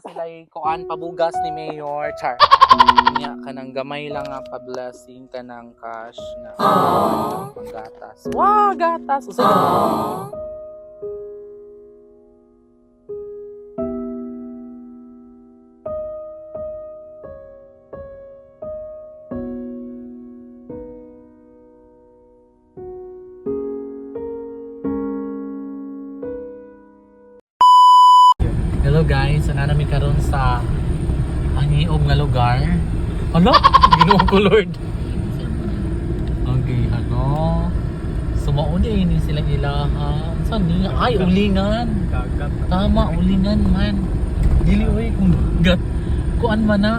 Sila'y kuan pabugas ni Mayor Char. Nya kanang gamay lang nga pa-blessing kanang cash na panggatas. Wow, gatas. Usa na. Hello guys, ana namin karon sa angiog nga lugar. Ano? Ginoo ko Lord. Okay, ano? Sumauni ini silang ilaha. Saan ni? Ay, ulingan. Tama, ulingan man. Dili oy kung dagat. Kuan man na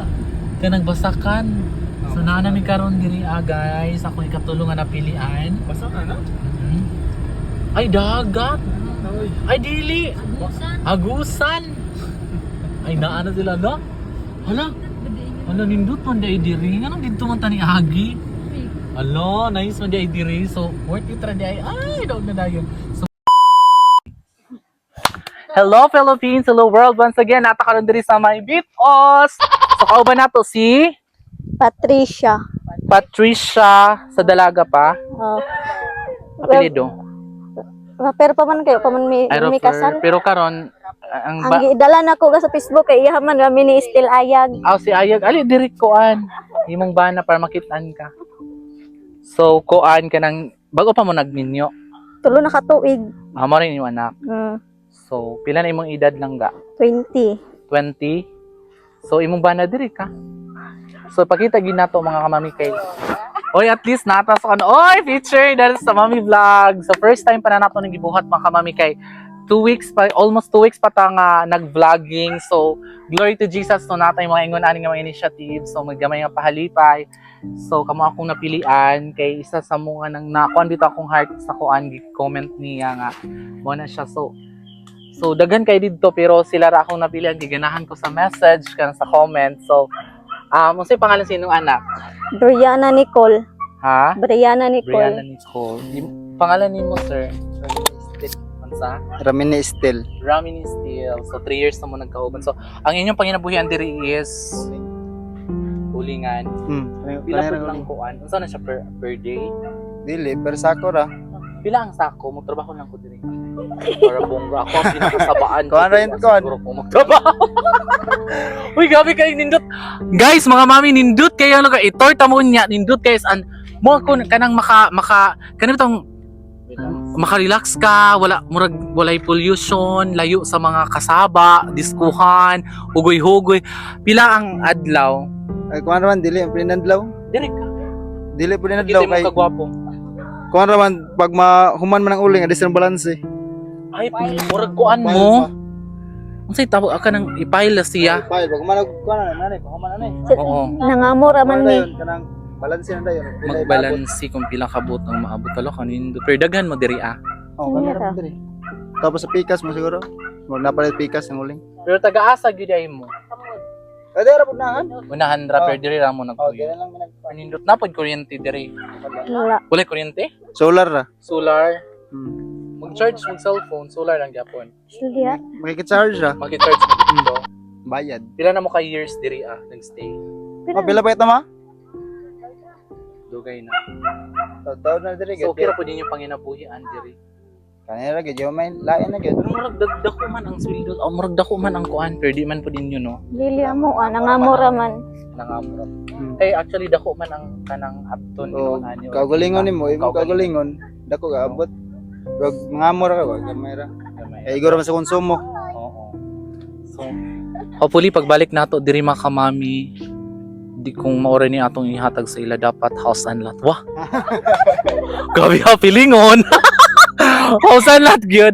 kanang basakan. So naa namin karon diri guys. Ako ikatulong nga napilian. Basakan na? Ay, dagat. Ay, dili. Agusan. Ay, naana sila na? Hala? Ano, nindot man di ay diri? Anong dito man tani agi? Alo, nice man di ay diri. So, worth it ra di ay. Ay, daog na dayon. So, hello Philippines, hello world. Once again, natakaroon diri sa may Bitos. So, kauban nato si Patricia. Sa dalaga pa. Apelido. Pero pa man kayo, pa man may kasal. Pero karon ang Ang idala na ko sa Facebook kay iya man kami ni Still Ayag. si Ayag ali diri koan. Imong bana para makitaan ka. So koan ka nang bago pa mo nagminyo. Tulo na ka tuig. Amo rin yung anak. Mm, So pila na imong edad lang ga? 20. 20. So imong bana diri ka. So pakita gid nato mga kamami kay. Oy, at least nata sa ano. Oy, feature dahil sa Mami Vlog. So first time pa na nato nang gibuhat mga kamami kay 2 weeks pa, almost 2 weeks pa ta nga nag-vlogging. So glory to Jesus no natay mga ingon ani nga mga initiative. So maggamay nga pahalipay. So kamo akong napilian kay isa sa mga nang nakuan dito akong heart sa kuan comment niya nga mo na siya. So daghan kay didto pero sila ra akong napilian giganahan ko sa message kan sa comment. So unsay pangalan sinong anak? Brianna Nicole. Ha? Brianna Nicole. Brianna Nicole. Pangalan nimo sir? Sa Ramini Estel. Ramini Steel. So 3 years na mo nagkauban. So ang inyong panginabuhian diri is ulingan. Pila po lang kuan? Unsa na siya per day? Dili, pero sako ra. Pila ang sako? Magtrabaho lang ko diri. Para bongga ako ang pinakasabaan. Kuan ra yun, kuan. Siguro ko magtrabaho. Uy, gabi kayo nindot. Guys, mga mami nindot kayo ano ka itorta mo niya nindot guys an mo ko kanang maka kanang tong maka-relax ka, walay pollution, layo sa mga kasaba, diskuhan, hugoy-hugoy. Pila ang adlaw? Ay kuan ra man dili, pinadlaw. Dili ka. Dili po Kita pinadlaw mo kay. kagwapo. Kuan ra man pag human man ang uling, adis ang balance. Ay, murag kuan mo. Unsay tawag ka nang ipaila siya? Pay, pag human kuan na nanay, pag human na Oo. Nangamor man ni. kanang balance na dayon. Magbalansi kung pila kabot ang maabot talo kanin. Pero daghan mo diri ah. Oh, kamera diri. Tapos sa pikas mo siguro. Mo napalit pikas ang uling. Pero taga-asa gyud ay mo. Ade ra pud naan. Unahan ra pero diri ra mo Oh, nagpuyo. dili lang minag. Nindot na pod kuryente diri. Wala. Wala kuryente? Solar ra. Solar. Hmm. Mag-charge mo cellphone, solar lang gyapon. Silya. Makikicharge ra. Mag-charge mo dito. Bayad. Pila na mo ka years diri nagstay. Oh, pila pa ito ma? Dugay na. Taw na diri So okay ra po din yung panginabuhian diri. Kanira gyud may lain na gyud. Pero murag dagdako man ang sweldo, o murag dako man ang kuan, pero di man po din yun no. Dili mo nangamor man. Nangamurag. Eh actually dako man ang kanang upton Oh, ani. kagalingon nimo, imo kagalingon, dako ga abot. Wag mangamor ka wag gamay ra. Eh igoro man sa konsumo. Oo. So hopefully pagbalik nato diri mga kamami, di kung maura ni atong ihatag sa ila dapat house and lot. Wah. Grabe ha pilingon. House and lot gyud.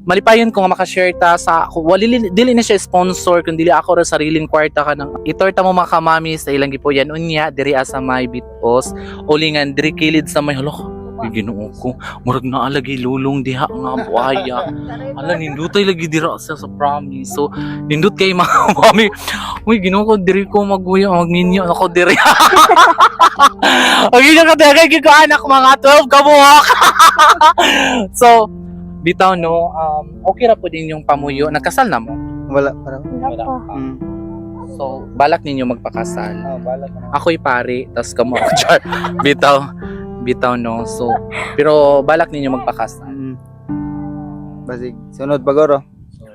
Malipayon ko nga maka-share ta sa dili na siya sponsor kundi ako ra sariling kwarta ka nang itorta mo mga kamami sa ilang gipuyan unya diri sa may Bitos ulingan diri kilid sa may halok. Ginoo ko murag naa lagi lulong diha nga buhaya. Ala nindutay lagi dira sa promise. So nindut kay mga mami. Uy Ginoo ko diri ko magminyo ako diri. Ang ina ka dagay ko anak mga 12 kabuhok. So bitaw no okay ra po din yung pamuyo nagkasal na mo. Wala pa raw. Wala Wala pa. pa. Mm. So, balak ninyo magpakasal. Balak na. Ako'y pari, tas kamo ako char. Bitaw no. So, pero balak ninyo magpakasal. Basig, sunod pagoro. So,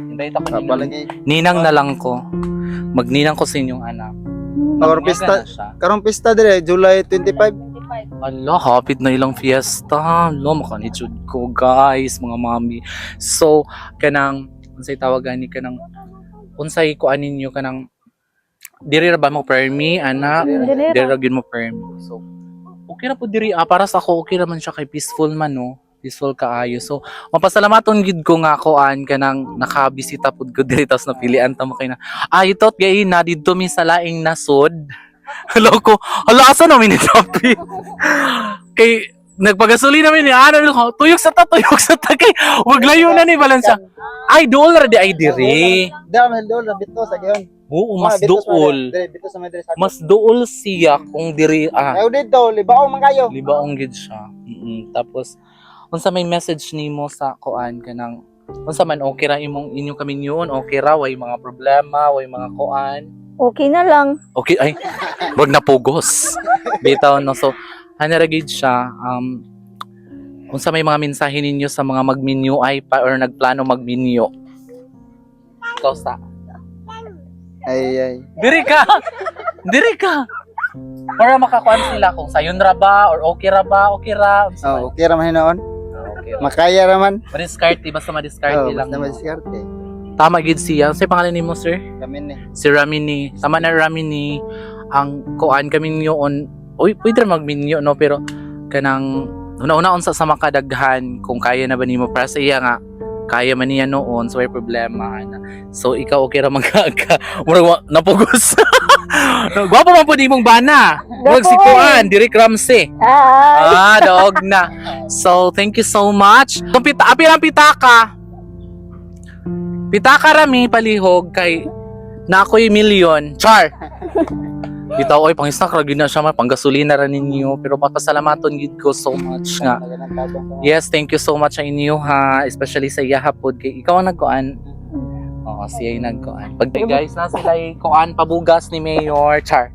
hintay ako ninang. Kapalagay. Ninang na lang ko. Magninang ko sa inyong anak. Karong Magmaga pista, na siya. karong pista dire, July 25. Ala, hapit na ilang fiesta. Lo, makanitsud ko, guys, mga mami. So, kanang, unsay tawagan ni kanang, unsay kuan ninyo kanang, diri ra ba mo permi, ana? Dili Diri ra. ra gyud mo permi. So, okay ra po diri. Para sa ako, okay raman siya kay peaceful man, no? Peaceful kaayo. So, mapasalamaton gid ko nga kuan kanang nakabisita pud ko diri tas napilian ta mo kay na. Ay, tot gay na didto mi sa laing nasod. Hello ko. Hala, asa namin ni Topi? Kay nagpagasuli namin ni ano tuyok sa ta kay wag layo na ni balansa. Ay dool ra di ay diri. Dami dool na bito sa gayon. Oo, mas dool. Bito sa madre sa. Mas dool siya kung diri Ayo dito, libaw man kayo. libaong gid siya. Tapos unsa may message nimo sa kuan kanang unsa man okay ra imong inyong kaminyon, okay ra way mga problema, way mga kuan. Okay na lang. Okay, ay, wag na pugos. Bitaw no. So, hanaragid siya. Unsa may mga mensahe ninyo sa mga magminyo ay pa or nagplano magminyo? Ikaw sa. Ay. Diri ka! Diri ka! Para makakuan sila kung sayon ra ba or okay ra ba, okay ra. Oh, okay ra man hinaon. Okay. Makaya ra man. Ma-discard, basta ma-discard Oh, lang. basta madiskarte. Tama gid siya. Sa pangalan nimo, sir? Kami ni. Si Ramini. Tama na Ramini. Ang kuan kami on. Uy, pwede ra magminyo no pero kanang una-una unsa sa makadaghan kung kaya na ba nimo para sa iya nga kaya man niya noon so may problema na. So ikaw okay ra magka murag napugos. Gwapo man pud imong bana. Murag si kuan Direk Ramsey. Ay. Daog na. So thank you so much. Kung api lang pitaka. Pitaka rami palihog kay na ako'y milyon. Char. Bitaw oy pangisnak ra gyud na siya man panggasolina ra ninyo pero papasalamaton gid ko so much nga. Yes, thank you so much sa inyo ha, especially sa iya hapod kay ikaw ang nagkuan. Oo, siya yung nagkuan. Pag guys na sila kuan pabugas ni Mayor Char.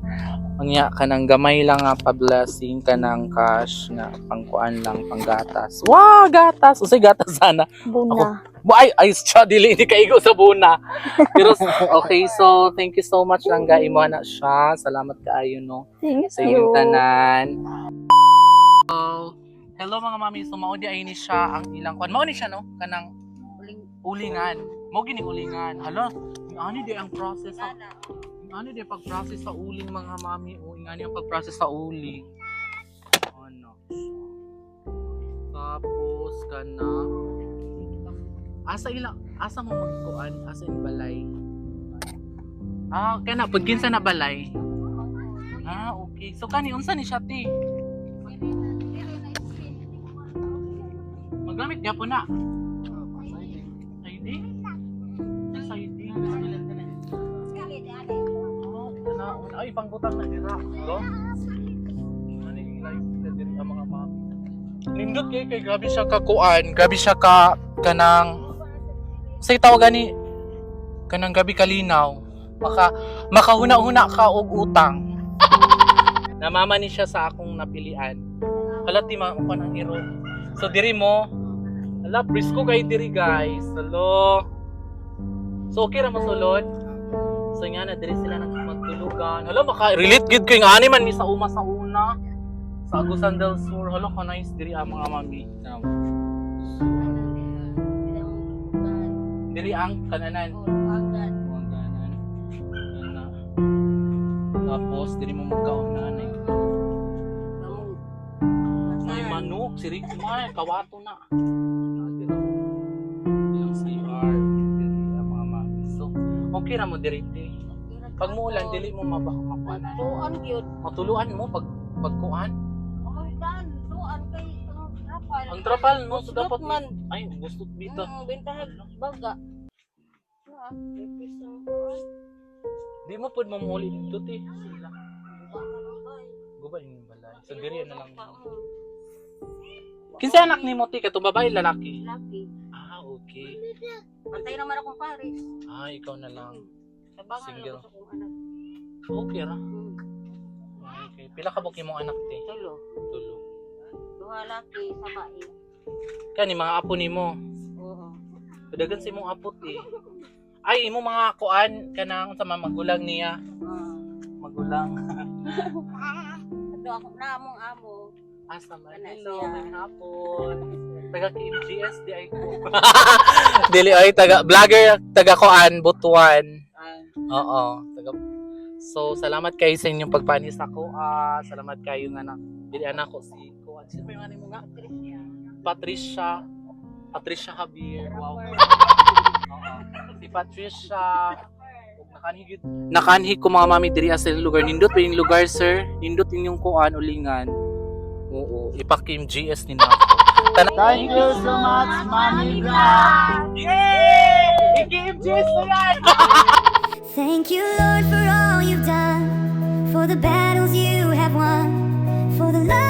Anya ka nang gamay lang nga pa-blessing ka ng cash nga pangkuan lang panggatas. Wow, gatas. Usay gatas sana. Buna. Ay, siya, dili, hindi kaigo sa buna. Pero, okay, so, thank you so much lang, ga. Imo na siya. Salamat kaayo, no? Thank Sa inyong you. tanan. So, hello mga mami. So, maudi ay ni siya ang ilang kuan. Mauni siya, no? Kanang ulingan. Mo gini ulingan. Hala, ani di ang process sa ano di pag-process sa uling mga mami. O, ingani ang pag-process sa uling. Ano? Tapos, asa mo magkuan asa in balay kaya na pagkinsa na balay okay so kani unsa ni siya ti maglamit niya po na ID ay pangbutang na dira no ano yung live na diri ang mga mami nindot kay grabe siya ka kuan grabe siya ka kanang say tawagan ni kanang gabi kalinaw makahuna-huna ka og utang namama ni siya sa akong napilian halati man ko nang hero so diri mo hala brisko kay diri guys hello so okay ra masulod so nga na diri sila nagmagtulugan hala maka-relate gid kay nga ani man mi sa una sa Agusan del Sur hala ka nice diri ang mga mami diri ang kananan. Buwanganan. Yan na. Tapos diri mo magkaon na anay. May manok, sirig may kawato na. Dilang CR diri ang mga mami. So, okay ra mo diri ti. Pag muulan dili mo makuanan. Tuan gyud. Matuluan mo pagkuan. Tuan kay trapal. Ang trapal no so dapat man. ay gusto bita. Bentahan baga. Di mo pud mamuli dito ti. Sila. Gubay ni balay. So diri na lang. Kinsa anak ni mo ti katong babae lalaki? Laki. Okay. Okay. Pantay naman akong pares. Ikaw na lang. Sabangan Single. ako sa kong anak. Okay ra. Okay. Pila ka buki mong anak te? Tulo. Tulo. Duha laki sa bae. Kani mga apo nimo. Oo. Padagan si mong apo te. Ay imo mga kuan kanang sa mga magulang niya. Magulang. Ito ako na among amo. Asa man. Kana Hello, siya. may hapon. Taga KMGS di ay ko. Dili ay taga vlogger taga kuan Butuan. Oo, taga. So salamat kayo sa inyong pagpanis ako. Salamat kayo nga na dili anak ko si kuan. Sino ba yung ano mo nga? Patricia. Patricia Javier. Wow. Oo. Si Patricia. Nakanhig ko mga mami diri sa lugar. Nindot pa yung lugar, sir. Nindot yung kuan ulingan. Oo, ipakim GS ni na. Thank you so much, Mami Vlog! Yay! Ikim GS na yan! Thank you, Lord, for all you've done, for the battles you have won, for the love